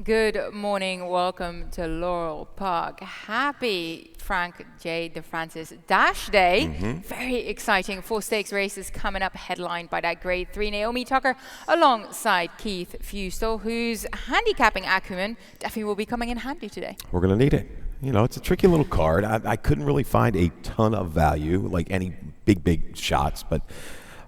Good morning. Welcome to Laurel Park. Happy Frank J. De Francis Dash Day. Very exciting. 4 stakes races coming up, headlined by that Grade 3 Naomi Tucker alongside Keith Fustel, whose handicapping acumen definitely will be coming in handy today. We're going to need it. You know, it's a tricky little card. I couldn't really find a ton of value, like any big shots, but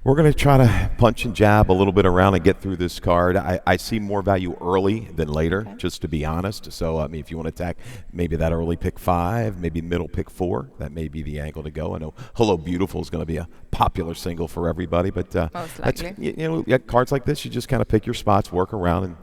we're going to try to punch and jab a little bit around and get through this card. I see more value early than later, just to be honest. So, I mean, if you want to attack maybe that early pick 5, maybe middle pick 4, that may be the angle to go. I know Hello Beautiful is going to be a popular single for everybody, but most likely. Cards like this, you just kind of pick your spots, work around, and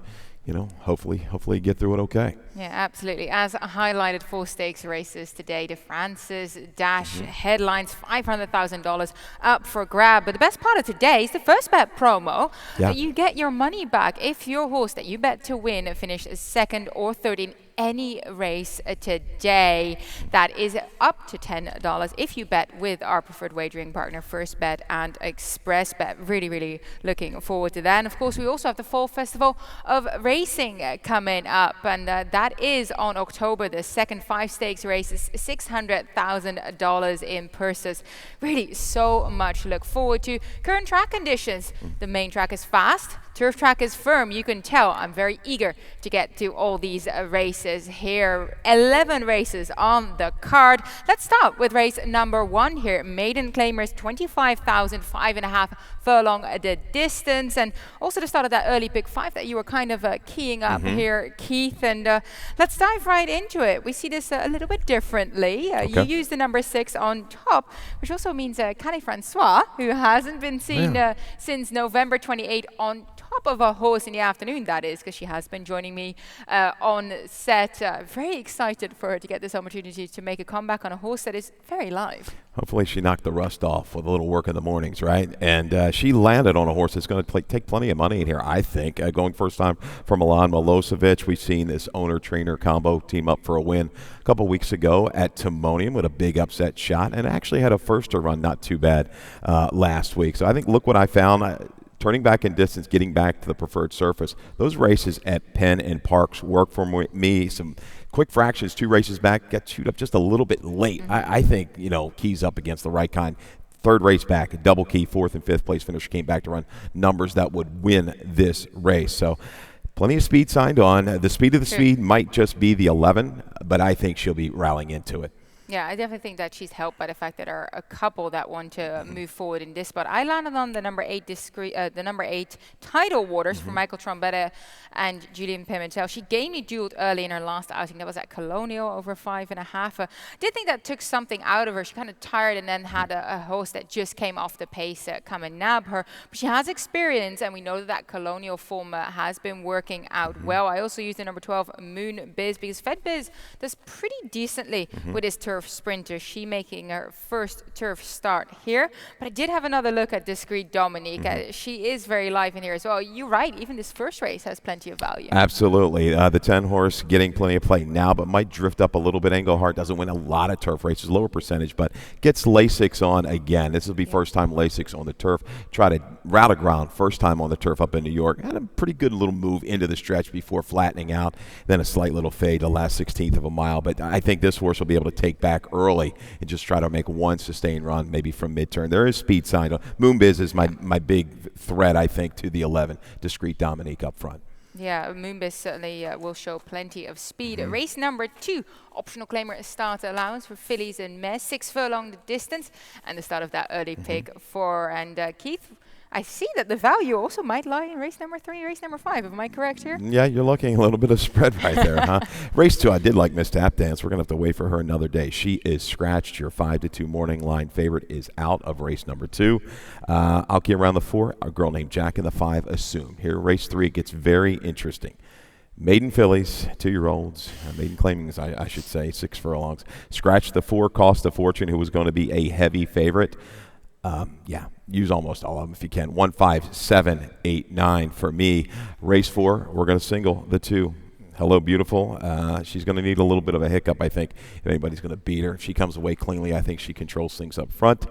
hopefully get through it okay. Yeah, absolutely. As highlighted, 4 stakes races today. De Francis Dash headlines, $500,000 up for grab. But the best part of today is the first bet promo. Yeah. You get your money back if your horse that you bet to win finished second or third in any race today. That is up to $10 if you bet with our preferred wagering partner, First Bet and Express Bet. Really looking forward to that. And of course, we also have the Fall Festival of Racing coming up, and that is on October the 2nd. 5 stakes races, $600,000 in purses. Really so much to look forward to. Current track conditions: the main track is fast, turf track is firm. You can tell I'm very eager to get to all these races here. 11 races on the card. Let's start with race number 1 here. Maiden Claimers, 25,000, 5.5 furlong the distance, and also the start of that early pick 5 that you were kind of keying up here, Keith. And let's dive right into it. We see this a little bit differently. You use the number 6 on top, which also means Calais Francois, who hasn't been seen since November 28 on top of a horse in the afternoon, that is, because she has been joining me on set. Very excited for her to get this opportunity to make a comeback on a horse that is very live. Hopefully she knocked the rust off with a little work in the mornings, right? And she landed on a horse that's going to take plenty of money in here, I think. Going first time for Milan Milosevic. We've seen this owner-trainer combo team up for a win a couple weeks ago at Timonium with a big upset shot, and actually had a first-to run not too bad last week. So I think, look what I found. Turning back in distance, getting back to the preferred surface. Those races at Penn and Parks work for me. Some quick fractions, 2 races back, got chewed up just a little bit late. I think, Key's up against the right kind. 3rd race back, a double Key, 4th and 5th place finisher, came back to run numbers that would win this race. So plenty of speed signed on. The speed of the speed might just be the 11, but I think she'll be rallying into it. Yeah, I definitely think that she's helped by the fact that there are a couple that want to move forward in this spot. I landed on the number 8 Tidal Waters for Michael Trombetta and Julian Pimentel. She gamely dueled early in her last outing. That was at Colonial over 5.5. Did think that took something out of her. She kind of tired and then had a horse that just came off the pace come and nab her. But she has experience, and we know that Colonial form has been working out well. I also used the number 12 Moon Biz because Fed Biz does pretty decently with his turf sprinter. She making her first turf start here. But I did have another look at Discreet Dominique. She is very live in here as well. You're right, even this first race has plenty of value. Absolutely. The 10 horse getting plenty of play now, but might drift up a little bit. Engelhardt doesn't win a lot of turf races, lower percentage, but gets Lasix on again. This will be first time Lasix on the turf. Try to route a ground, first time on the turf up in New York. Had a pretty good little move into the stretch before flattening out, then a slight little fade the last 16th of a mile. But I think this horse will be able to take back early and just try to make one sustained run, maybe from mid-turn. There is speed signed on. Moonbiz is my big threat, I think, to the 11, Discreet Dominique up front. Yeah, Moonbiz certainly will show plenty of speed. Race number 2, optional claimer starter allowance for fillies and mares, 6 furlong the distance, and the start of that early pick 4. And Keith, I see that the value also might lie in race number 3, race number 5. Am I correct here? Yeah, you're looking a little bit of spread right there, huh? Race 2, I did like Miss Tap Dance. We're going to have to wait for her another day. She is scratched. Your 5-2 morning line favorite is out of race number 2. I'll get around the 4, a girl named Jack, and the 5, Assume. Here, race 3, it gets very interesting. Maiden fillies, 2-year-olds, maiden claimings, I should say, 6 furlongs. Scratch the 4, Cost of Fortune, who was going to be a heavy favorite. Use almost all of them if you can. 1, 5, 7, 8, 9 for me. Race 4, we're going to single the 2. Hello Beautiful. She's going to need a little bit of a hiccup, I think, if anybody's going to beat her. If she comes away cleanly, I think she controls things up front.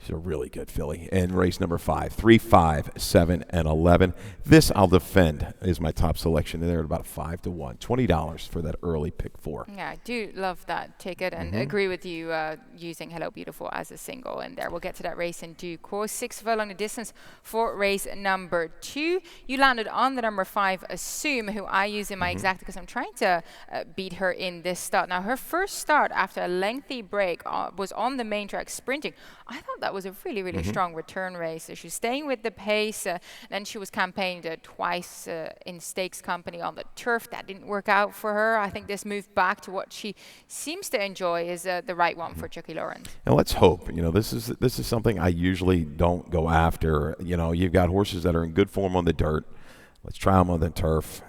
She's a really good filly. And race number 5, 3, 5, 7, and 11. This I'll defend is my top selection. They're at about 5 to 1, $20 for that early pick 4. Yeah, I do love that ticket and agree with you using Hello Beautiful as a single in there. We'll get to that race in due course. 6 furlong the distance for race number 2. You landed on the number 5, Assume, who I use in my exact because I'm trying to beat her in this start. Now, her first start after a lengthy break was on the main track sprinting. I thought that was a really, really strong return race. So she's staying with the pace. Then she was campaigned twice in stakes company on the turf. That didn't work out for her. I think this move back to what she seems to enjoy is the right one for Chucky Lawrence. And let's hope. This is something I usually don't go after. You've got horses that are in good form on the dirt. Let's try them on the turf.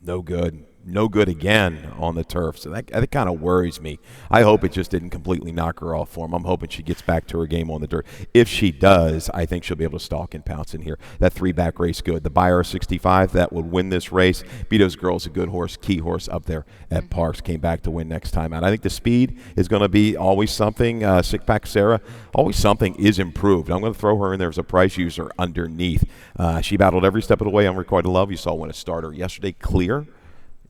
No good. No good again on the turf. So that kind of worries me. I hope it just didn't completely knock her off form. I'm hoping she gets back to her game on the dirt. If she does, I think she'll be able to stalk and pounce in here. That 3-back race good. The Buyer 65 that would win this race. Beto's Girl's a good horse, key horse up there at Parks. Came back to win next time out. I think the speed is going to be always something. Sick Pack Sarah, always something is improved. I'm going to throw her in there as a price user underneath. She battled every step of the way. Unrequited Love. You saw when a starter yesterday. Clear.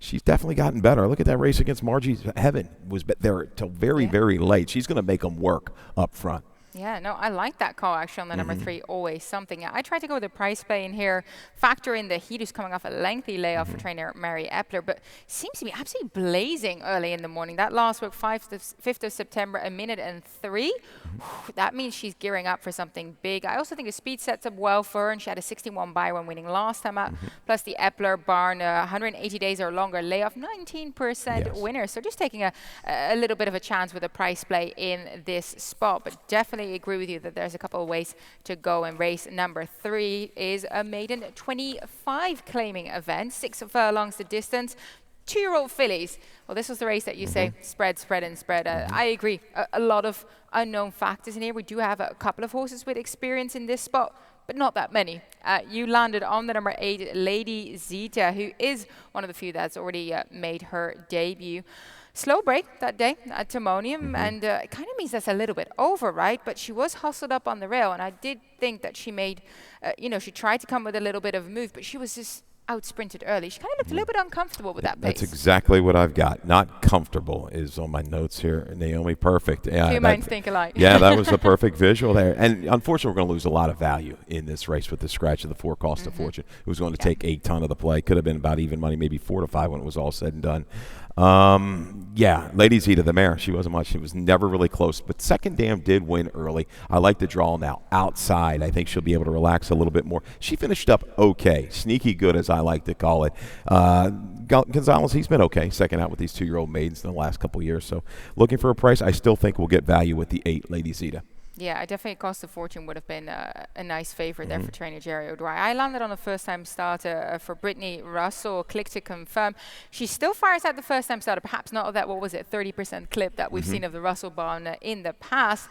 She's definitely gotten better. Look at that race against Margie Heaven. Was there till very, very late. She's going to make them work up front. Yeah, no, I like that call actually on the number 3, Always Something. Yeah, I tried to go with the price play in here, factor in the heat who's coming off a lengthy layoff for trainer Mary Epler, but seems to be absolutely blazing early in the morning. That last week, 5th of September, 1:03. That means she's gearing up for something big. I also think the speed sets up well for her, and she had a 61 by when winning last time out. Plus the Epler barn, 180 days or longer layoff, 19% winner. So just taking a little bit of a chance with a price play in this spot, but definitely agree with you that there's a couple of ways to go. And race number 3 is a maiden 25 claiming event, 6 furlongs the distance. 2-year-old fillies. Well, this was the race that you say spread, and spread. I agree. A lot of unknown factors in here. We do have a couple of horses with experience in this spot, but not that many. You landed on the number 8, Lady Zeta, who is one of the few that's already made her debut. Slow break that day at Timonium, and it kind of means that's a little bit over, right? But she was hustled up on the rail, and I did think that she made, she tried to come with a little bit of a move, but she was just out-sprinted early. She kind of looked a little bit uncomfortable with that pace. That's exactly what I've got. Not comfortable is on my notes here. Naomi, perfect. Yeah, Two minds think alike. Yeah, that was a perfect visual there. And unfortunately, we're going to lose a lot of value in this race with the scratch of the 4 cost of fortune. It was going to take 8 ton of the play. Could have been about even money, maybe 4 to 5 when it was all said and done. Lady Zeta, the mare, she wasn't much. She was never really close. But Second Dam did win early. I like the draw now. Outside, I think she'll be able to relax a little bit more. She finished up okay. Sneaky good, as I like to call it. Gonzalez, he's been okay, second out with these 2-year-old maidens in the last couple of years. So looking for a price, I still think we'll get value with the 8, Lady Zeta. Yeah, I definitely cost of fortune would have been a nice favorite there for trainer Jerry O'Dwyer. I landed on a first-time starter for Brittany Russell. Click to confirm. She still fires out the first-time starter, perhaps not of that, 30% clip that we've seen of the Russell barn in the past.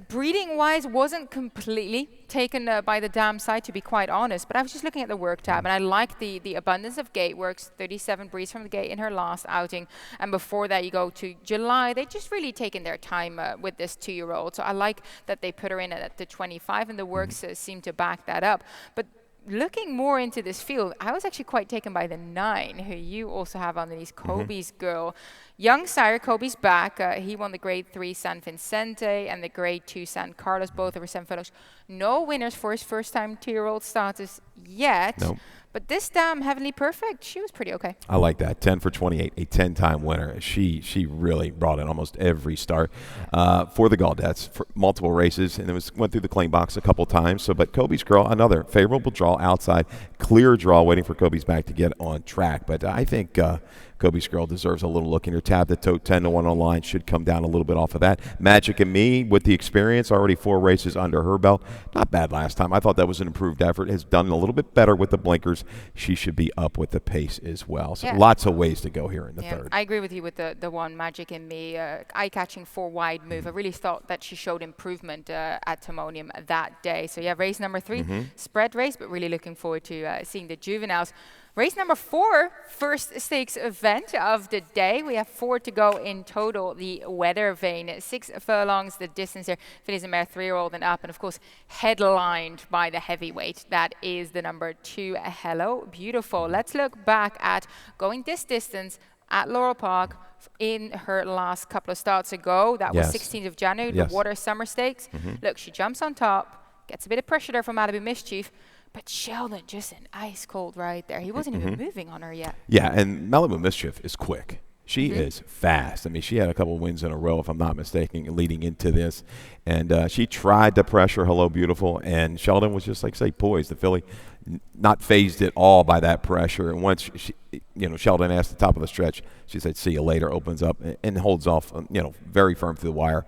Breeding-wise, wasn't completely taken by the dam side, to be quite honest, but I was just looking at the work tab, and I like the abundance of gate works, 37 breeds from the gate in her last outing, and before that you go to July. They just really taken their time with this 2-year-old, so I like that they put her in at the 25, and the works seem to back that up. But looking more into this field, I was actually quite taken by the 9, who you also have underneath, Kobe's Girl. Young sire, Kobe's back. He won the Grade 3 San Vicente and the Grade 2 San Carlos, both over 7 furlongs. No winners for his first-time 2-year-old starters yet. Nope. But this dam, Heavenly Perfect, she was pretty okay. I like that. 10 for 28, a 10-time winner. She really brought in almost every start for the Gaudettes for multiple races, and went through the claim box a couple times. So, but Kobe's Girl, another favorable draw outside, clear draw, waiting for Kobe's back to get on track. But I think Kobe's Girl deserves a little look in her tab. The tote 10 to 1 online should come down a little bit off of that. Magic and Me, with the experience, already 4 races under her belt. Not bad last time. I thought that was an improved effort. Has done a little bit better with the blinkers. She should be up with the pace as well. So lots of ways to go here in the third. I agree with you with the one Magic and Me. Eye-catching 4-wide move. I really thought that she showed improvement at Timonium that day. So race number 3, spread race, but really looking forward to seeing the juveniles. Race number 4, first stakes event of the day. We have 4 to go in total. The Weather Vane, 6 furlongs the distance here. Finishes mare 3-year-old and up, and of course headlined by the heavyweight. That is the number 2, Hello Beautiful. Let's look back at going this distance at Laurel Park in her last couple of starts ago. That was 16th of January, the Water Summer Stakes. Look, she jumps on top, gets a bit of pressure there from Malibu Mischief, but Sheldon just an ice cold right there. He wasn't even moving on her yet. Yeah, and Malibu Mischief is quick. She is fast. I mean, she had a couple wins in a row, if I'm not mistaken, leading into this. And she tried to pressure Hello Beautiful, and Sheldon was just, like, say, poised. The filly not phased at all by that pressure. And once, Sheldon asked the top of the stretch, she said, see you later, opens up and holds off, very firm through the wire.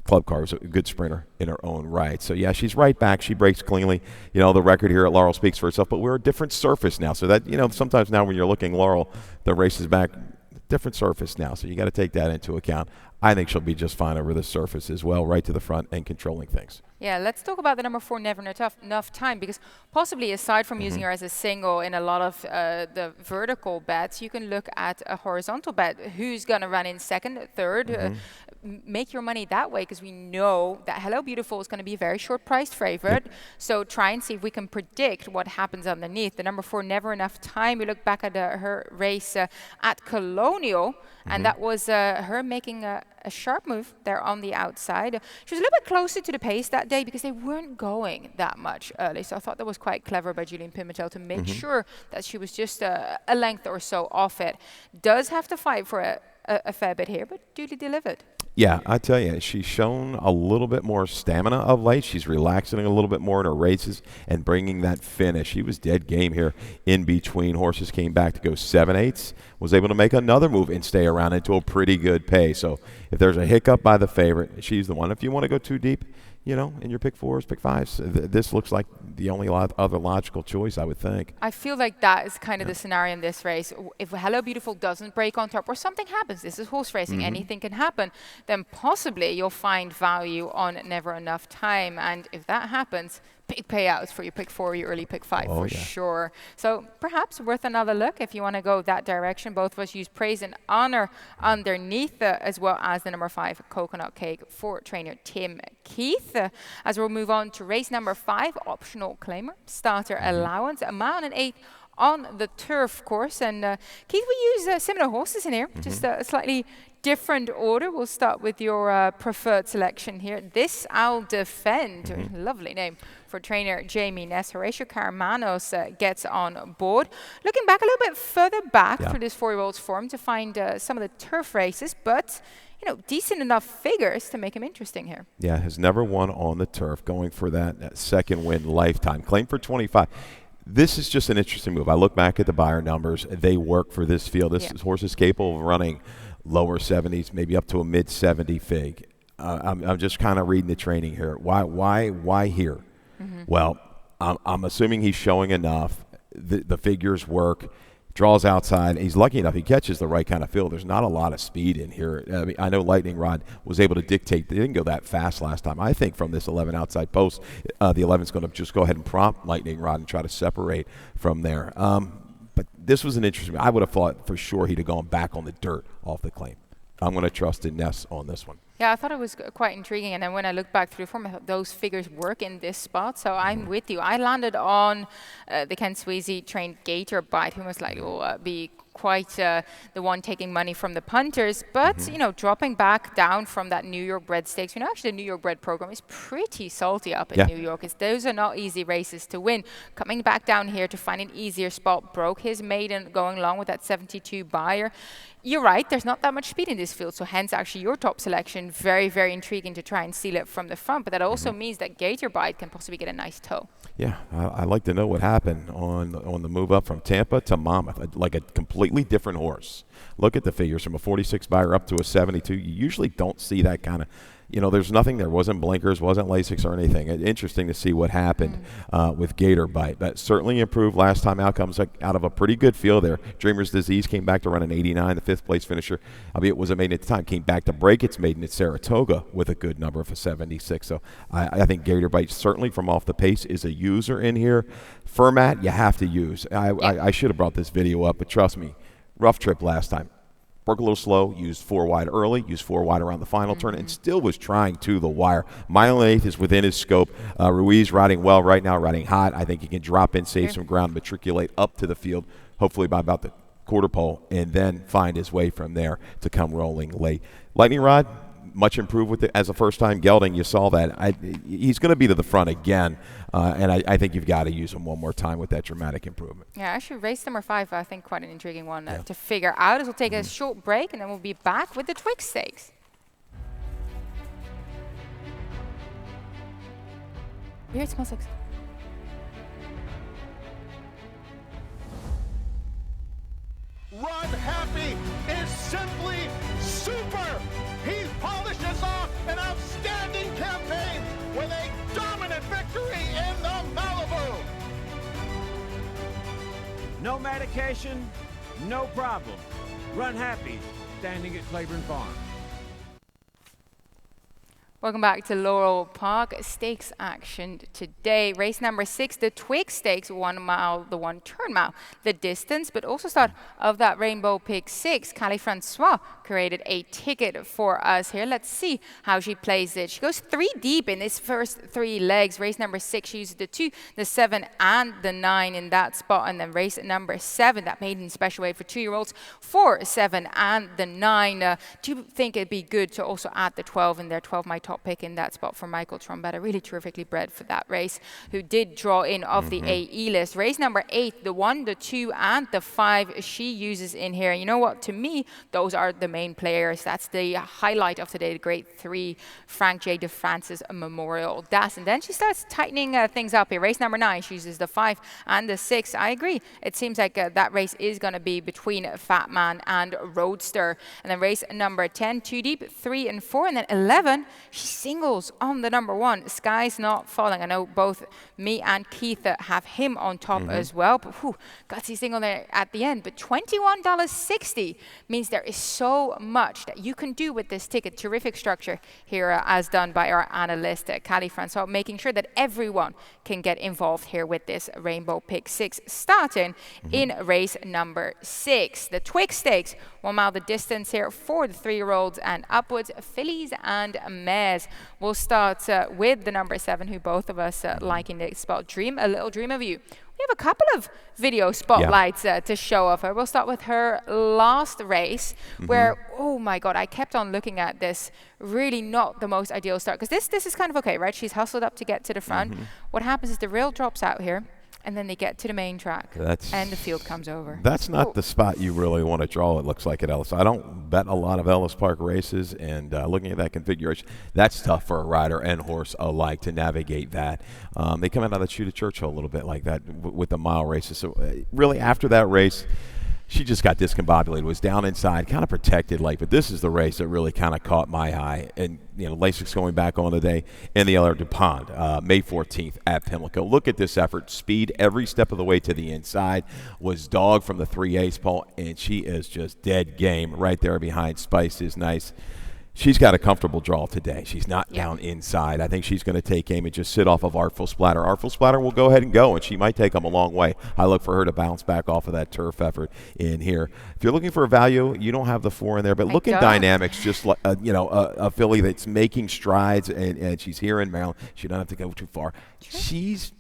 Club Car was a good sprinter in her own right. So, yeah, she's right back. She breaks cleanly. The record here at Laurel speaks for itself, but we're a different surface now. So that, sometimes now when you're looking Laurel, the race is back, different surface now. So you got to take that into account. I think she'll be just fine over the surface as well, right to the front and controlling things. Yeah, let's talk about the number 4, Never Enough Time, because possibly aside from using her as a single in a lot of the vertical bets, you can look at a horizontal bet. Who's going to run in second, third? Make your money that way, because we know that Hello Beautiful is going to be a very short priced favorite. So try and see if we can predict what happens underneath. The number 4, Never Enough Time, we look back at her race at Colonial, and that was her making a sharp move there on the outside. She was a little bit closer to the pace that day because they weren't going that much early. So I thought that was quite clever by Julian Pimentel to make sure that she was just a length or so off it. Does have to fight for a fair bit here, but duly delivered. Yeah, I tell you, she's shown a little bit more stamina of late. She's relaxing a little bit more in her races and bringing that finish. She was dead game here in between. Horses came back to go 7/8, was able to make another move and stay around into a pretty good pace. So if there's a hiccup by the favorite, she's the one. If you want to go too deep, in your pick 4s, pick 5s, this looks like the only other logical choice, I would think. I feel like that is kind of the scenario in this race. If Hello Beautiful doesn't break on top or something happens, this is horse racing, anything can happen, then possibly you'll find value on Never Enough Time. And if that happens, big payouts for your pick 4, your early pick 5 for sure. So perhaps worth another look if you want to go that direction. Both of us use Praise and Honor underneath, as well as the number 5, Coconut Cake for trainer Tim Keith. As we'll move on to race number 5, optional claimer, starter allowance, 1.8 miles on the turf course. And Keith, we use similar horses in here, just a slightly different order. We'll start with your preferred selection here. This I'll Defend, lovely name for trainer Jamie Ness. Horatio Caramanos gets on board. Looking back a little bit further back through this 4-year-old's form to find some of the turf races, but decent enough figures to make him interesting here. Yeah, has never won on the turf, going for that second win lifetime. Claim for 25. This is just an interesting move. I look back at the buyer numbers. They work for this field. This horse is capable of running lower 70s, maybe up to a mid-70 fig. I'm just kind of reading the training here. Why here? Well, I'm assuming he's showing enough. The figures work. Draws outside. He's lucky enough. He catches the right kind of field. There's not a lot of speed in here. I mean, I know Lightning Rod was able to dictate. They didn't go that fast last time. I think from this 11 outside post, the 11's going to just go ahead and prompt Lightning Rod and try to separate from there. But this was an interesting. I would have thought for sure he'd have gone back on the dirt off the claim. I'm going to trust in Ness on this one. Yeah, I thought it was quite intriguing. And then when I look back through the form, those figures work in this spot. So I'm with you. I landed on the Ken Sweezy trained Gator Bite, who most likely will be quite the one taking money from the punters. But, dropping back down from that New York bred stakes. Actually, the New York bred program is pretty salty up in New York. Those are not easy races to win. Coming back down here to find an easier spot, broke his maiden going along with that 72 buyer. You're right, there's not that much speed in this field, so hence actually your top selection, very, very intriguing to try and seal it from the front, but that also means that Gator Bite can possibly get a nice toe. Yeah, I'd like to know what happened on the move up from Tampa to Monmouth, like a completely different horse. Look at the figures from a 46 buyer up to a 72. You usually don't see that kind of there's nothing there. Wasn't blinkers, wasn't Lasix or anything. Interesting to see what happened with Gator Bite. That certainly improved last time out. Comes out of a pretty good field there. Dreamer's Disease came back to run an 89, the fifth place finisher, albeit wasn't maiden at the time, came back to break its maiden at Saratoga with a good number of a 76. So I think Gator Bite, certainly from off the pace, is a user in here. Fermat, you have to use. I should have brought this video up, but trust me, rough trip last time. Broke a little slow, used 4 wide early, used 4 wide around the final turn, and still was trying to the wire. Mile and eighth is within his scope. Ruiz riding well right now, riding hot. I think he can drop in, save some ground, matriculate up to the field, hopefully by about the quarter pole, and then find his way from there to come rolling late. Lightning Rod, much improved with it as a first-time gelding. You saw that. He's going to be to the front again, and I think you've got to use him one more time with that dramatic improvement. Yeah, actually, race number 5, I think quite an intriguing one to figure out. As we'll take a short break, and then we'll be back with the Twix Stakes. Here it smells like. Run Happy is simply super. He polishes off an outstanding campaign with a dominant victory in the Malibu. No medication, no problem. Run Happy, standing at Claiborne Farm. Welcome back to Laurel Park. Stakes action today. Race number 6, the Twix Stakes, 1 mile, the 1 turn mile. The distance, but also start of that Rainbow Pick 6. Callie Francois created a ticket for us here. Let's see how she plays it. She goes 3 deep in this first 3 legs. Race number 6, she uses the 2, the 7, and the 9 in that spot. And then race number 7, that maiden special weight for 2-year-olds, 4, 7, and the 9. Do you think it'd be good to also add the 12 in there? 12, my top pick in that spot for Michael Trombetta, really terrifically bred for that race, who did draw in of the AE list. Race number 8, the 1, the 2, and the 5 she uses in here. And you know what? To me, those are the main players. That's the highlight of today, the Grade 3 Frank J. DeFrancis Memorial Das. And then she starts tightening things up here. Race number 9, she uses the 5 and the 6. I agree. It seems like that race is going to be between Fat Man and Roadster. And then race number 10, 2 deep, 3 and 4. And then 11, she singles on the number 1, Sky's Not Falling. I know both me and Keith have him on top as well, but gutsy single there at the end. But $21.60 means there is so much that you can do with this ticket. Terrific structure here as done by our analyst, Callie Francois, making sure that everyone can get involved here with this Rainbow Pick 6, starting in race number 6. The Twix Stakes, 1 mile the distance here for the 3-year-olds and upwards, fillies and mares. We'll start with the number 7, who both of us like in the spot. Dream, A Little Dream of You. We have a couple of video spotlights to show of her. We'll start with her last race, where, oh my God, I kept on looking at this. Really not the most ideal start, because this is kind of okay, right? She's hustled up to get to the front. What happens is the rail drops out here, and then they get to the main track, and the field comes over. That's not the spot you really want to draw, it looks like, at Ellis. I don't bet a lot of Ellis Park races, and looking at that configuration, that's tough for a rider and horse alike to navigate that. They come out of the Chute of Churchill a little bit like that with the mile races. So really after that race, she just got discombobulated, was down inside, kind of protected late. But this is the race that really kind of caught my eye. And, Lasix going back on today in the LR DuPont, May 14th at Pimlico. Look at this effort. Speed every step of the way to the inside. Was dog from the 3 Paul, and she is just dead game right there behind Spice is Nice. She's got a comfortable draw today. She's not down inside. I think she's going to take aim and just sit off of Artful Splatter. Artful Splatter will go ahead and go, and she might take them a long way. I look for her to bounce back off of that turf effort in here. If you're looking for a value, you don't have the 4 in there, but look at Dynamics, just like a filly that's making strides, and she's here in Maryland. She doesn't have to go too far. She's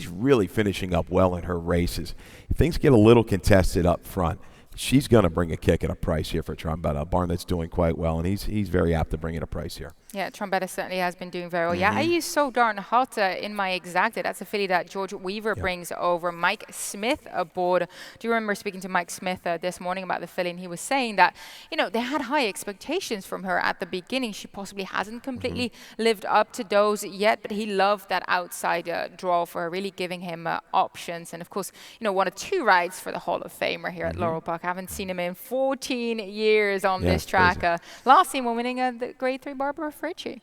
really finishing up well in her races. If things get a little contested up front, she's going to bring a kick at a price here for Trombetta, a barn that's doing quite well, and he's very apt to bring in a price here. Yeah, Trombetta certainly has been doing very well. Yeah, I use So Darn Hot in my exacta. That's a filly that George Weaver brings over. Mike Smith aboard. Do you remember speaking to Mike Smith this morning about the filly, and he was saying that, they had high expectations from her at the beginning. She possibly hasn't completely lived up to those yet, but he loved that outside draw for her, really giving him options. And of course, one of 2 rides for the Hall of Famer here at Laurel Park. I haven't seen him in 14 years on this track. Last seen when winning the Grade 3 Barbara Richie.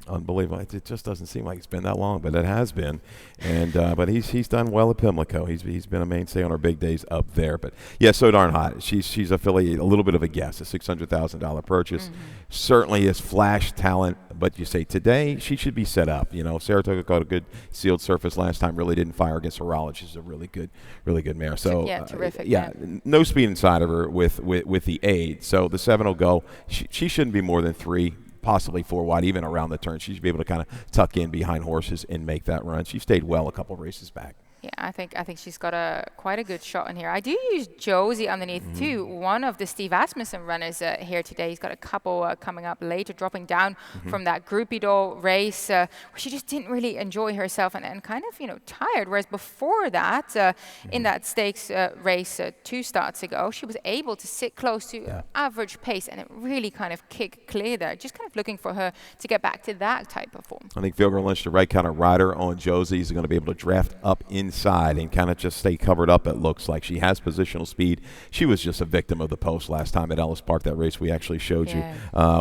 Unbelievable. It just doesn't seem like it's been that long, but it has been. And but he's done well at Pimlico. He's been a mainstay on our big days up there. But yeah, so darn hot. She's a filly, a little bit of a guess, a $600,000 purchase. Certainly is flash talent. But you say today she should be set up. Saratoga got a good sealed surface last time. Really didn't fire against Laurel. She's a really good mare. So yeah, terrific. No speed inside of her with the aid. So the 7 will go. She shouldn't be more than 3. Possibly 4 wide, even around the turn. She should be able to kind of tuck in behind horses and make that run. She stayed well a couple of races back. Yeah, I think she's got quite a good shot in here. I do use Josie underneath too. One of the Steve Asmussen runners here today. He's got a couple coming up later, dropping down from that Groupido race where she just didn't really enjoy herself and kind of tired. Whereas before that, in that stakes race 2 starts ago, she was able to sit close to average pace and it really kind of kicked clear there. Just kind of looking for her to get back to that type of form. I think Vilger Lynch, the right kind of rider on Josie, is going to be able to draft up inside and kind of just stay covered up. It looks like she has positional speed. She was just a victim of the post last time at Ellis Park, that race we actually showed you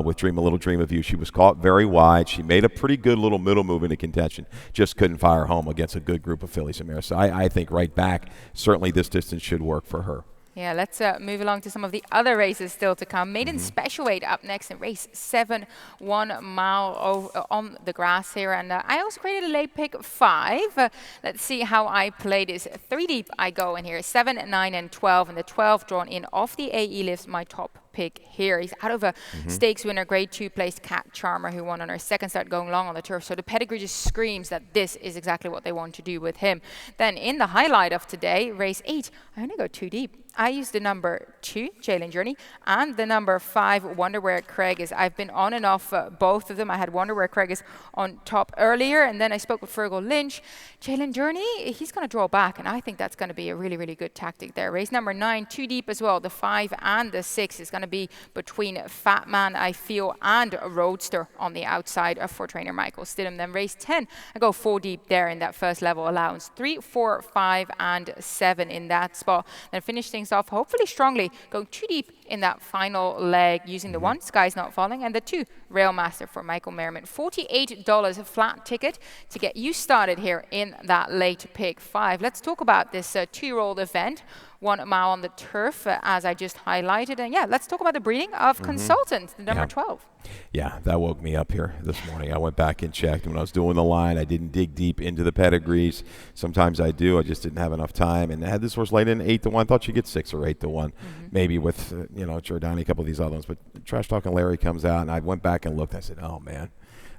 with A Little Dream of You. She was caught very wide. She made a pretty good little middle move into contention, just couldn't fire home against a good group of fillies and mares. So I think right back, certainly this distance should work for her. Yeah, let's move along to some of the other races still to come. Maiden Special Weight up next in race 7, 1 mile on the grass here. And I also created a late pick 5. Let's see how I play this. 3 deep I go in here. 7, 9, and 12. And the 12 drawn in off the AE lifts my top pick here. He's out of a stakes winner, grade 2 placed Cat Charmer, who won on her second start going long on the turf. So the pedigree just screams that this is exactly what they want to do with him. Then in the highlight of today, race 8, I only go 2 deep. I used the number 2, Jalen Journey, and the number 5, Wonder Where Craig Is. I've been on and off both of them. I had Wonder Where Craig Is on top earlier, and then I spoke with Fergal Lynch. Jalen Journey, he's going to draw back, and I think that's going to be a really, really good tactic there. Race number 9, 2 deep as well. The 5 and the 6 is going to be between Fat Man, I feel, and Roadster on the outside for trainer Michael Stidham. Then race 10, I go 4 deep there in that first level allowance. 3, 4, 5, and 7 in that spot. Then finish things off hopefully strongly, going 2 deep in that final leg, using the 1, Sky's Not Falling, and the 2, Railmaster for Michael Merriman. $48 flat ticket to get you started here in that late pick 5. Let's talk about this 2-year-old event. 1 mile on the turf, as I just highlighted. And let's talk about the breeding of Consultant, the number 12. Yeah, that woke me up here this morning. I went back and checked. When I was doing the line, I didn't dig deep into the pedigrees. Sometimes I do. I just didn't have enough time. And I had this horse laid in 8-1. Thought she'd get 6 or 8-1, maybe with, Giordani, a couple of these other ones. But Trash Talking Larry comes out, and I went back and looked. I said, oh, man.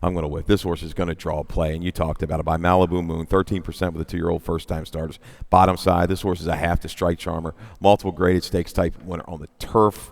I'm going to whip. This horse is going to draw a play, and you talked about it. By Malibu Moon, 13% with the 2-year-old first-time starters. Bottom side, this horse is a half to Strike Charmer, multiple graded stakes type winner on the turf.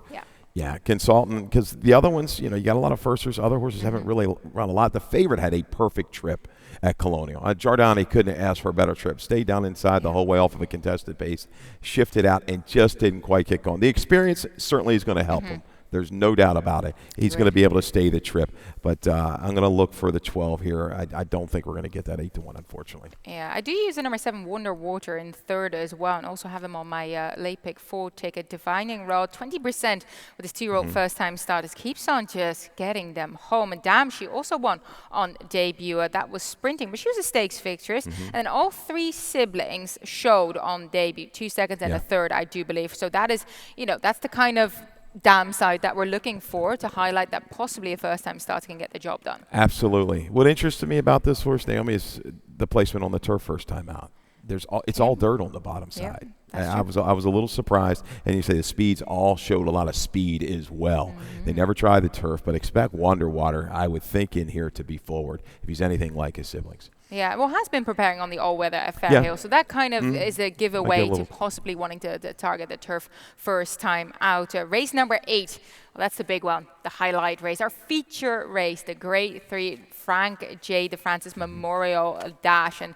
Yeah, Consultant, because the other ones, you got a lot of firsters. Other horses haven't really run a lot. The favorite had a perfect trip at Colonial. Giordani couldn't ask for a better trip. Stayed down inside the whole way off of a contested pace, shifted out, and just didn't quite kick on. The experience certainly is going to help him. There's no doubt about it. He's going to be able to stay the trip. But I'm going to look for the 12 here. I don't think we're going to get that 8-1, unfortunately. Yeah, I do use the number 7, Wonder Water, in third as well, and also have him on my late pick 4 ticket. Divining Road, 20% with his 2-year-old first-time starters. Keeps on just getting them home. And damn, she also won on debut. That was sprinting, but she was a stakes victorious. And all 3 siblings showed on debut. 2 seconds and a third, I do believe. So that is, that's the kind of damn side that we're looking for to highlight that possibly a first-time starter can get the job done. Absolutely. What interested me about this horse, Naomi, is the placement on the turf first time out. It's all dirt on the bottom side. I was a little surprised. And you say the speeds all showed a lot of speed as well. They never tried the turf, but expect Wonder Water, I would think, in here to be forward if he's anything like his siblings. Yeah, well, has been preparing on the all-weather at Fairhill, so that kind of is a giveaway to possibly wanting to target the turf first time out. Race number 8, well, that's the big one, the highlight race, our feature race, the Grade 3 Frank J. de Francis Memorial Dash, and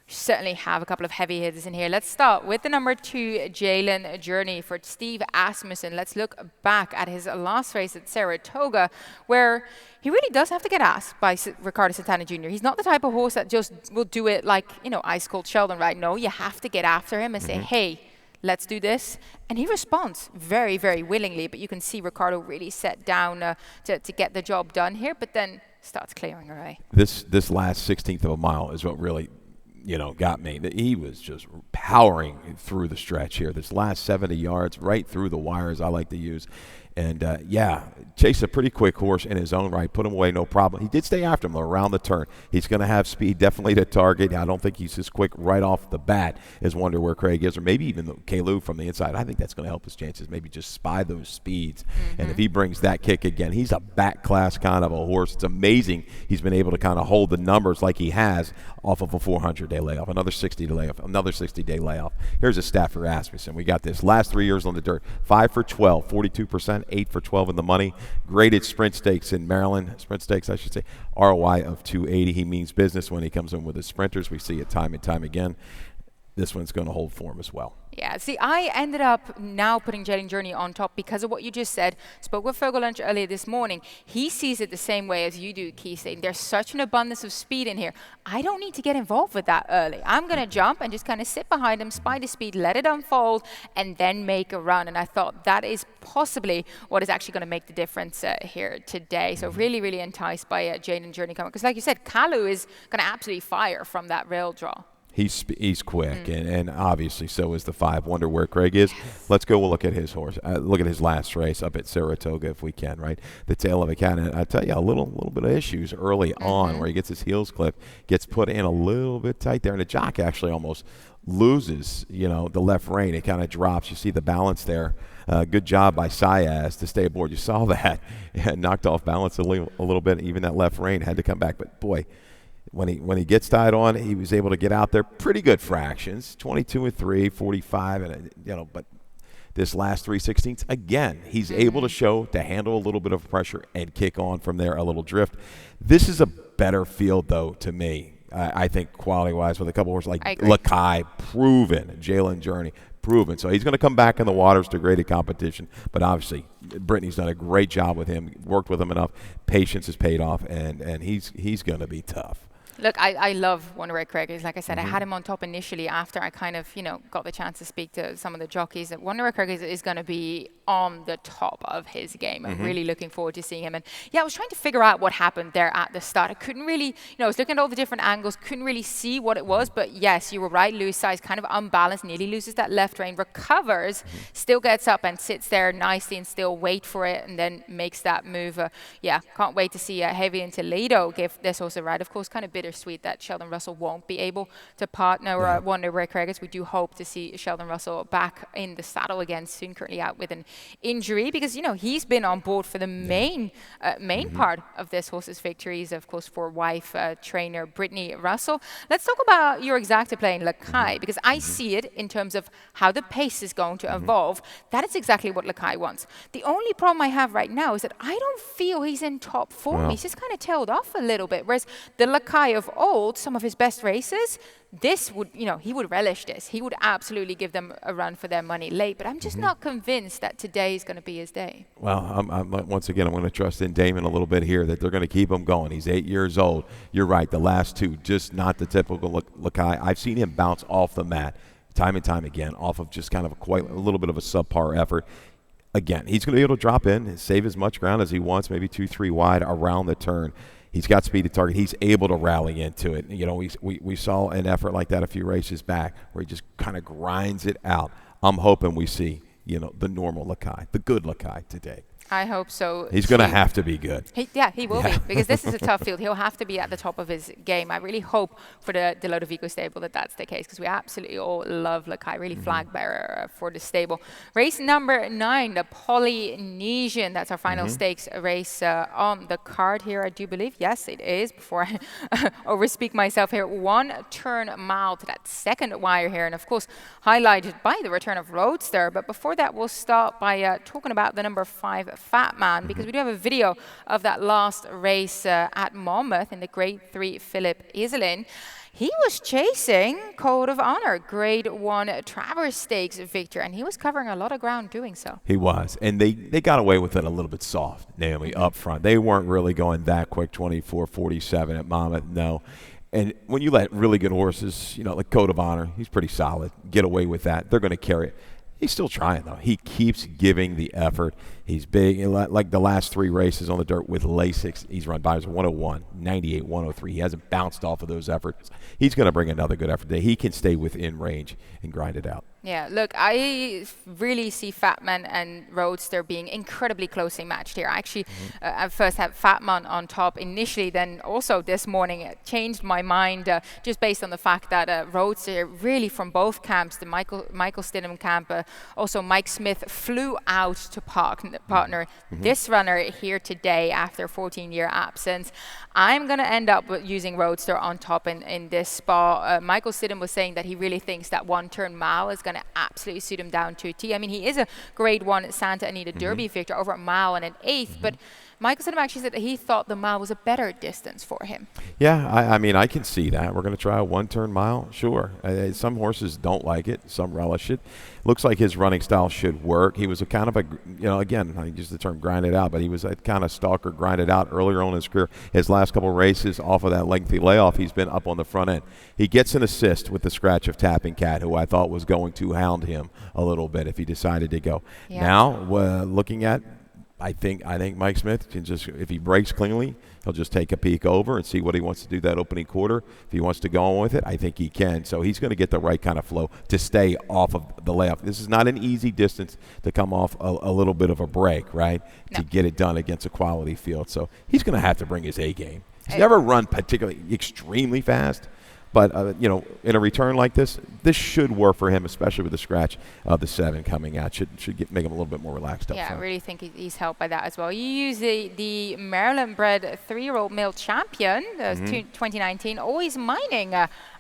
certainly have a couple of heavy hitters in here. Let's start with the number 2, Jalen Journey for Steve Asmussen. Let's look back at his last race at Saratoga, where he really does have to get asked by Ricardo Santana Jr. He's not the type of horse that just will do it like, ice cold Sheldon, right? No, you have to get after him and say, hey, let's do this. And he responds very, very willingly, but you can see Ricardo really set down to get the job done here, but then starts clearing away. This last 16th of a mile is what really, got me. He was just powering through the stretch here. This last 70 yards, right through the wires, I like to use. And, chased a pretty quick horse in his own right, put him away, no problem. He did stay after him around the turn. He's going to have speed, definitely to target. I don't think he's as quick right off the bat as Wonder Where Craig is, or maybe even Kalu from the inside. I think that's going to help his chances, maybe just spy those speeds. And if he brings that kick again, he's a back class kind of a horse. It's amazing he's been able to kind of hold the numbers like he has off of a 400-day layoff, another 60-day layoff, another 60-day layoff. Here's a stat for Asmussen. We got this. Last 3 years on the dirt, 5 for 12, 42%, 8 for 12 in the money. Graded sprint stakes in Maryland, sprint stakes I should say, ROI of 280. He means business when he comes in with his sprinters. We see it time and time again. This one's going to hold form as well. Yeah, see, I ended up now putting Jalen Journey on top because of what you just said. Spoke with Fergal Lunch earlier this morning. He sees it the same way as you do, Keith, saying there's such an abundance of speed in here. I don't need to get involved with that early. I'm going to jump and just kind of sit behind him, spy the speed, let it unfold, and then make a run. And I thought that is possibly what is actually going to make the difference here today. So really, really enticed by Jalen Journey coming. Because like you said, Kalu is going to absolutely fire from that rail draw. He's quick, and obviously so is the 5. Wonder Where Craig is. Yes. Let's go. We'll look at his horse. Look at his last race up at Saratoga if we can, right? The tail of a cat. And I tell you, a little bit of issues early on where he gets his heels clipped, gets put in a little bit tight there, and the jock actually almost loses, the left rein. It kind of drops. You see the balance there. Good job by Sayas to stay aboard. You saw that. Knocked off balance a little bit. Even that left rein had to come back. But, boy, when he gets tied on, he was able to get out there. Pretty good fractions, 22 and 3, 45, and but this last 3/16, again, he's able to handle a little bit of pressure and kick on from there, a little drift. This is a better field, though, to me. I think quality-wise, with a couple horses like Lakai, proven, Jalen Journey, proven. So he's going to come back in the waters to graded competition. But obviously, Brittany's done a great job with him, worked with him enough. Patience has paid off, and he's going to be tough. Look, I love Wonder Where Craig is. Like I said, I had him on top initially after I kind of, got the chance to speak to some of the jockeys. That Wonder Where Craig is going to be on the top of his game. I'm really looking forward to seeing him. And I was trying to figure out what happened there at the start. I couldn't really, I was looking at all the different angles, couldn't really see what it was. But yes, you were right. Louis Size kind of unbalanced, nearly loses that left rein, recovers, still gets up and sits there nicely and still wait for it and then makes that move. Can't wait to see Heavy and Toledo give this horse a ride. Of course, kind of bittersweet that Sheldon Russell won't be able to partner Wonder Where Craig is. We do hope to see Sheldon Russell back in the saddle again soon, currently out with an injury, because he's been on board for the main part of this horse's victories, of course, for wife trainer Brittany Russell. Let's talk about your exacta play in Lakai, because I see it in terms of how the pace is going to evolve. That is exactly what Lakai wants. The only problem I have right now is that I don't feel he's in top form. He's just kind of tailed off a little bit, whereas the Lakai of old, some of his best races, this would, he would relish this. He would absolutely give them a run for their money late, but I'm just not convinced that today is going to be his day. Well, once again, I'm going to trust in Damon a little bit here that they're going to keep him going. He's 8 years old. You're right. The last two, just not the typical Lakai. I've seen him bounce off the mat time and time again, off of just kind of a little bit of a subpar effort. Again, he's going to be able to drop in and save as much ground as he wants, maybe 2-3 wide around the turn. He's got speed to target. He's able to rally into it. We saw an effort like that a few races back where he just kind of grinds it out. I'm hoping we see, the normal Lakai, the good Lakai today. I hope so. He's going to have to be good. He will be, because this is a tough field. He'll have to be at the top of his game. I really hope for the Lodovico stable that that's the case, because we absolutely all love Lakai, really flag bearer for the stable. Race number 9, the Polynesian. That's our final stakes race on the card here, I do believe. Yes, it is, before I overspeak myself here. 1 turn mile to that second wire here, and of course highlighted by the return of Roadster. But before that, we'll start by talking about the number 5 Fat Man, because we do have a video of that last race at Monmouth in the Grade 3 Philip Iselin. He was chasing Code of Honor, Grade 1 Travers Stakes victor, and he was covering a lot of ground doing so. He was, and they got away with it a little bit soft, Naomi, up front. They weren't really going that quick, 24-47 at Monmouth, no. And when you let really good horses, like Code of Honor, he's pretty solid, get away with that, they're going to carry it. He's still trying, though. He keeps giving the effort. He's big. Like the last 3 races on the dirt with Lasix, he's run by 101, 98, 103. He hasn't bounced off of those efforts. He's going to bring another good effort today. He can stay within range and grind it out. Yeah, look, I really see Fatman and Roadster being incredibly closely matched here. I actually at first had Fatman on top initially, then also this morning it changed my mind just based on the fact that Roadster really from both camps, the Michael Stidham camp, also Mike Smith flew out to partner this runner here today after a 14-year absence. I'm going to end up with using Roadster on top in this spot. Michael Stidham was saying that he really thinks that one-turn mile is going to absolutely suit him down to a T. I mean, he is a Grade 1 Santa Anita Derby victor over a mile and an eighth, but Michael Stidham actually said that he thought the mile was a better distance for him. Yeah, I mean, I can see that. We're going to try a one-turn mile, sure. Some horses don't like it. Some relish it. Looks like his running style should work. He was a kind of a, again, I use the term grind it out, but he was a kind of stalker, grind it out earlier on in his career. His last couple races off of that lengthy layoff, he's been up on the front end. He gets an assist with the scratch of Tapping Cat, who I thought was going to hound him a little bit if he decided to go. Yeah. Now, looking at, I think Mike Smith can just, if he breaks cleanly, he'll just take a peek over and see what he wants to do that opening quarter. If he wants to go on with it, I think he can. So he's going to get the right kind of flow to stay off of the layoff. This is not an easy distance to come off a little bit of a break, right, to get it done against a quality field. So he's going to have to bring his A game. He's never run particularly extremely fast. But, in a return like this should work for him, especially with the scratch of the 7 coming out. Should make him a little bit more relaxed up front. I really think he's helped by that as well. You use the Maryland-bred 3-year-old male champion, 2019, always mining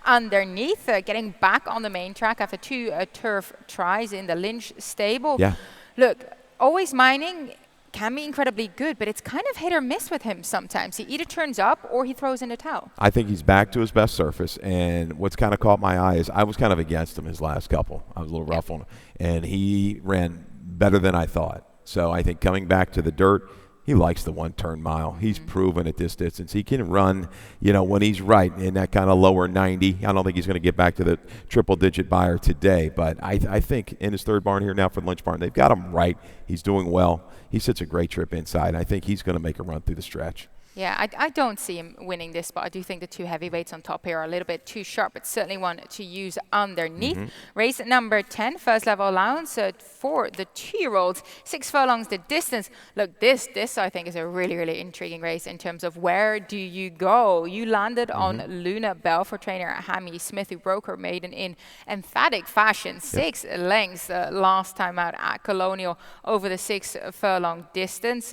underneath, getting back on the main track after 2 turf tries in the Lynch stable. Yeah. Look, always mining can be incredibly good, but it's kind of hit or miss with him sometimes. He either turns up or he throws in the towel. I think he's back to his best surface, and what's kind of caught my eye is I was kind of against him his last couple. I was a little rough on him, and he ran better than I thought. So I think coming back to the dirt, he likes the one-turn mile. He's proven at this distance. He can run, when he's right in that kind of lower 90. I don't think he's going to get back to the triple-digit buyer today, but I think in his third barn here now for the Lynch barn, they've got him right. He's doing well. He sits a great trip inside. I think he's going to make a run through the stretch. Yeah, I don't see him winning this, but I do think the 2 heavyweights on top here are a little bit too sharp, but certainly one to use underneath. Race number 10, first level allowance for the 2-year-olds, 6 furlongs the distance. Look, this I think is a really, really intriguing race in terms of where do you go. You landed on Luna Bell for trainer Hammy Smith, who broke her maiden in emphatic fashion, 6 lengths last time out at Colonial over the 6 furlong distance.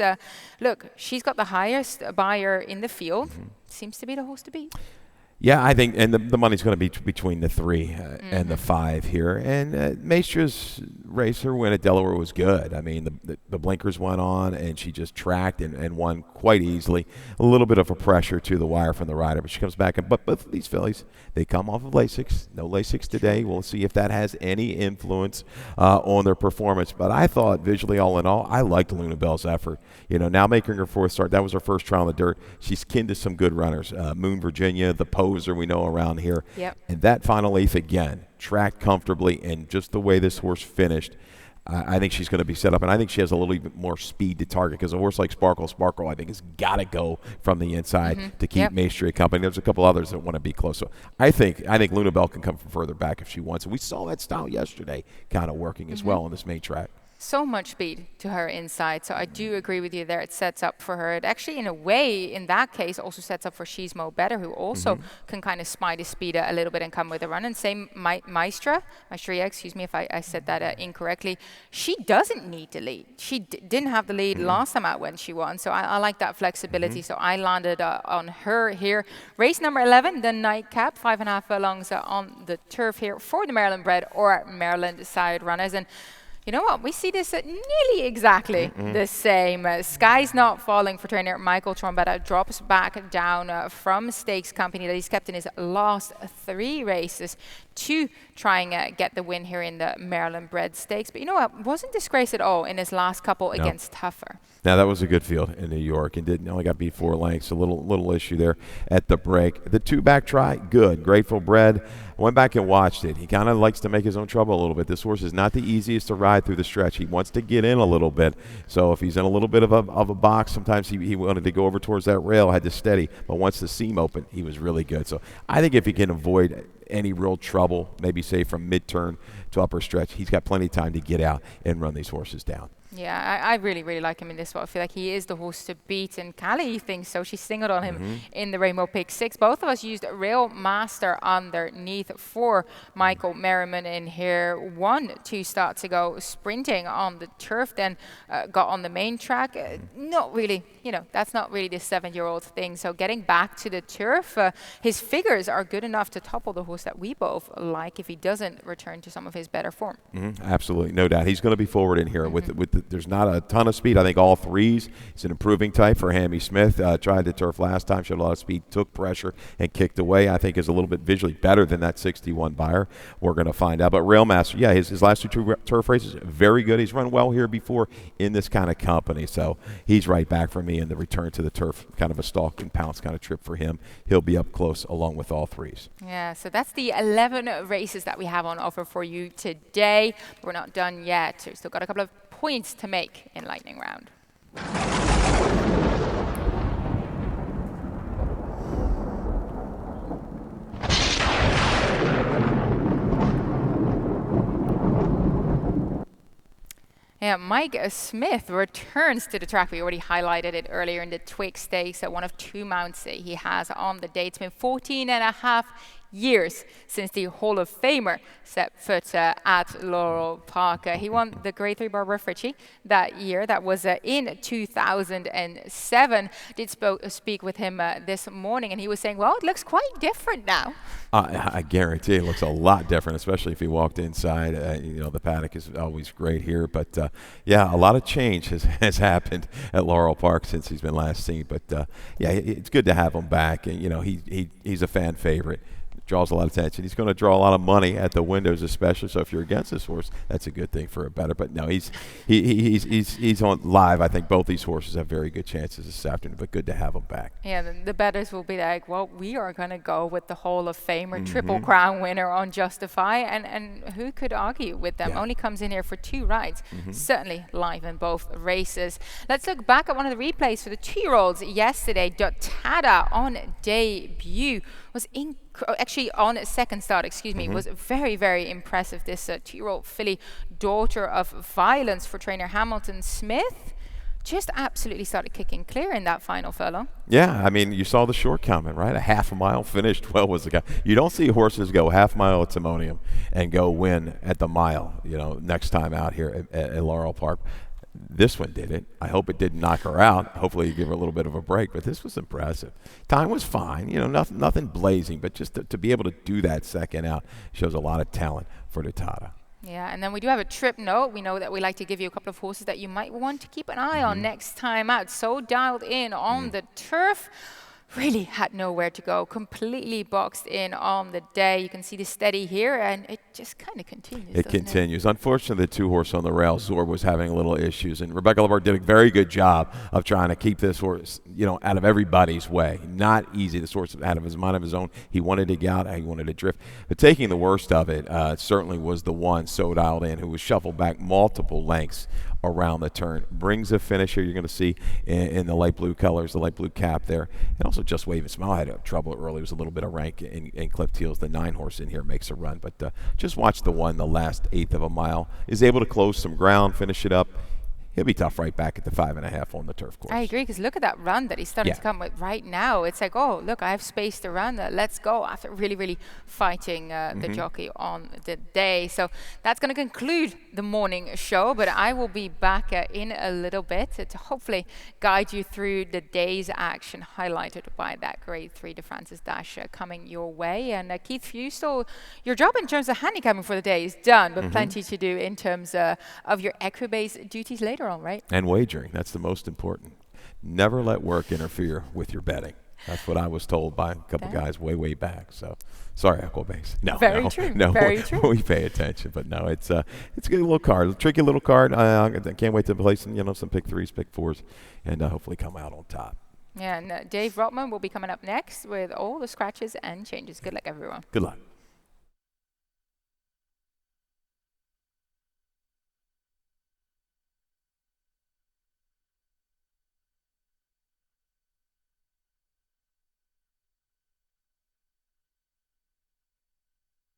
Look, she's got the highest buyer in the field. Seems to be the horse to beat. Yeah, I think, and the money's going to be between the 3 and the 5 here. And Maestra's race, her win at Delaware was good. I mean, the blinkers went on, and she just tracked and won quite easily. A little bit of a pressure to the wire from the rider, but she comes back. But both of these fillies, they come off of Lasix. No Lasix today. We'll see if that has any influence on their performance. But I thought, visually, all in all, I liked Luna Bell's effort. Now making her 4th start, that was her first trial in the dirt. She's kin to some good runners. Moon Virginia, the poser we know around here. Yep. And that final 8th again, tracked comfortably, and just the way this horse finished, I think she's going to be set up, and I think she has a little bit more speed to target because a horse like Sparkle, I think, has got to go from the inside to keep Maestria company. There's a couple others that want to be close. So I think Luna Bell can come from further back if she wants. And we saw that style yesterday kind of working as well on this main track. So much speed to her inside, so I do agree with you there. It sets up for her. It actually, in a way, in that case, also sets up for She's Mo Better, who also can kind of spy the speed a little bit and come with a run. And same Maestria, excuse me if I said that incorrectly. She doesn't need to lead. She didn't have the lead last time out when she won, so I like that flexibility. So I landed on her here. Race number 11, the nightcap, 5.5 furlongs on the turf here for the Maryland bred or Maryland side runners. And You know what? We see this nearly exactly the same. Sky's not falling for trainer Michael Trombetta. Drops back down from Stakes Company that he's kept in his last 3 races to try and get the win here in the Maryland Bred Stakes. But you know what? Wasn't disgraced at all in his last couple against Tougher. Now, that was a good field in New York, and only got beat 4 lengths. A little issue there at the break. The 2-back try, good. Grateful Bred. I went back and watched it. He kind of likes to make his own trouble a little bit. This horse is not the easiest to ride through the stretch. He wants to get in a little bit. So if he's in a little bit of a box, sometimes he wanted to go over towards that rail, had to steady. But once the seam opened, he was really good. So I think if he can avoid any real trouble, maybe say from mid-turn to upper stretch, he's got plenty of time to get out and run these horses down. Yeah, I really, really like him in this one. I feel like he is the horse to beat, and Callie thinks so. She singled on him in the Rainbow Pick 6. Both of us used Real Master underneath for Michael Merriman in here. 1-2 starts ago, sprinting on the turf, then got on the main track. Not really, that's not really the 7-year-old thing. So getting back to the turf, his figures are good enough to topple the horse that we both like if he doesn't return to some of his better form. Absolutely, no doubt. He's going to be forward in here with there's not a ton of speed. I think all 3s. He's an improving type for Hammy Smith. Tried the turf last time, showed a lot of speed, took pressure, and kicked away. I think is a little bit visually better than that 61 buyer. We're going to find out. But Railmaster, yeah, his last 2 turf races, very good. He's run well here before in this kind of company. So he's right back for me in the return to the turf, kind of a stalk and pounce kind of trip for him. He'll be up close along with all 3s. Yeah, so that's the 11 races that we have on offer for you today. We're not done yet. We've still got a couple of points to make in Lightning Round. Yeah, Mike Smith returns to the track. We already highlighted it earlier in the Twig Stakes, one of 2 mounts that he has on the day. It's been 14 and a half years since the Hall of Famer set foot at Laurel Park. He won the Grade 3 Barbara Fritchie that year. That was in 2007. Did speak with him this morning, and he was saying, well, it looks quite different now. I guarantee it looks a lot different, especially if he walked inside. The paddock is always great here. But, yeah, a lot of change has happened at Laurel Park since he's been last seen. But, yeah, it's good to have him back. And, he's a fan favorite. Draws a lot of attention. He's going to draw a lot of money at the windows, especially. So if you're against this horse, that's a good thing for a better. But no, he's on live. I think both these horses have very good chances this afternoon. But good to have him back. Yeah, the bettors will be like, well, we are going to go with the Hall of Famer, Triple Crown winner on Justify, and who could argue with them? Yeah. Only comes in here for 2 rides. Certainly live in both races. Let's look back at one of the replays for the 2-year-olds yesterday. Dotada on debut was actually on second start, was very, very impressive. This 2-year-old filly, Daughter of Violence for trainer Hamilton Smith, just absolutely started kicking clear in that final furlong. Yeah, I mean, you saw the short comment, right? A half a mile finished well was the guy. You don't see horses go half mile at Timonium and go win at the mile, next time out here at Laurel Park. This one did it. I hope it didn't knock her out. Hopefully you give her a little bit of a break, but this was impressive. Time was fine, nothing blazing, but just to be able to do that second out shows a lot of talent for Dotada. Yeah, and then we do have a trip note. We know that we like to give you a couple of horses that you might want to keep an eye on next time out. So dialed in on the turf. Really had nowhere to go, completely boxed in on the day. You can see the steady here, and it just kind of continues. It continues. Unfortunately, the 2-horse on the rail, Zor, was having a little issues, and Rebecca Labarge did a very good job of trying to keep this horse, out of everybody's way. Not easy. This horse out of his mind of his own. He wanted to get out. He wanted to drift. But taking the worst of it certainly was the one so dialed in who was shuffled back multiple lengths around the turn. Brings a finish here. You're going to see in the light blue colors, the light blue cap there. And also Just Wave and Smile had trouble early. It was a little bit of rank in clipped heels. The 9-horse in here makes a run. But just watch the one, the last 1/8 of a mile. Is able to close some ground, finish it up. he'll be tough right back at the 5.5 on the turf course. I agree, because look at that run that he's starting Yeah. to come with right now. It's like, oh, look, I have space to run. Let's go, after really, really fighting the jockey on the day. So that's going to conclude the morning show, but I will be back in a little bit to hopefully guide you through the day's action highlighted by that Grade 3 de Francis Dash coming your way. And Keith, for you, so your job in terms of handicapping for the day is done, but plenty to do in terms of your Equibase duties later on, right? And wagering, that's the most important. Never let work interfere with your betting. That's what I was told by a couple guys way back. So, sorry, Equibase. No, Very no, true. no. Very true. We pay attention, but no, it's a good little card, tricky little card. I can't wait to play some pick 3s, pick 4s, and hopefully come out on top. Yeah, and Dave Rotman will be coming up next with all the scratches and changes. Good luck, everyone. Good luck.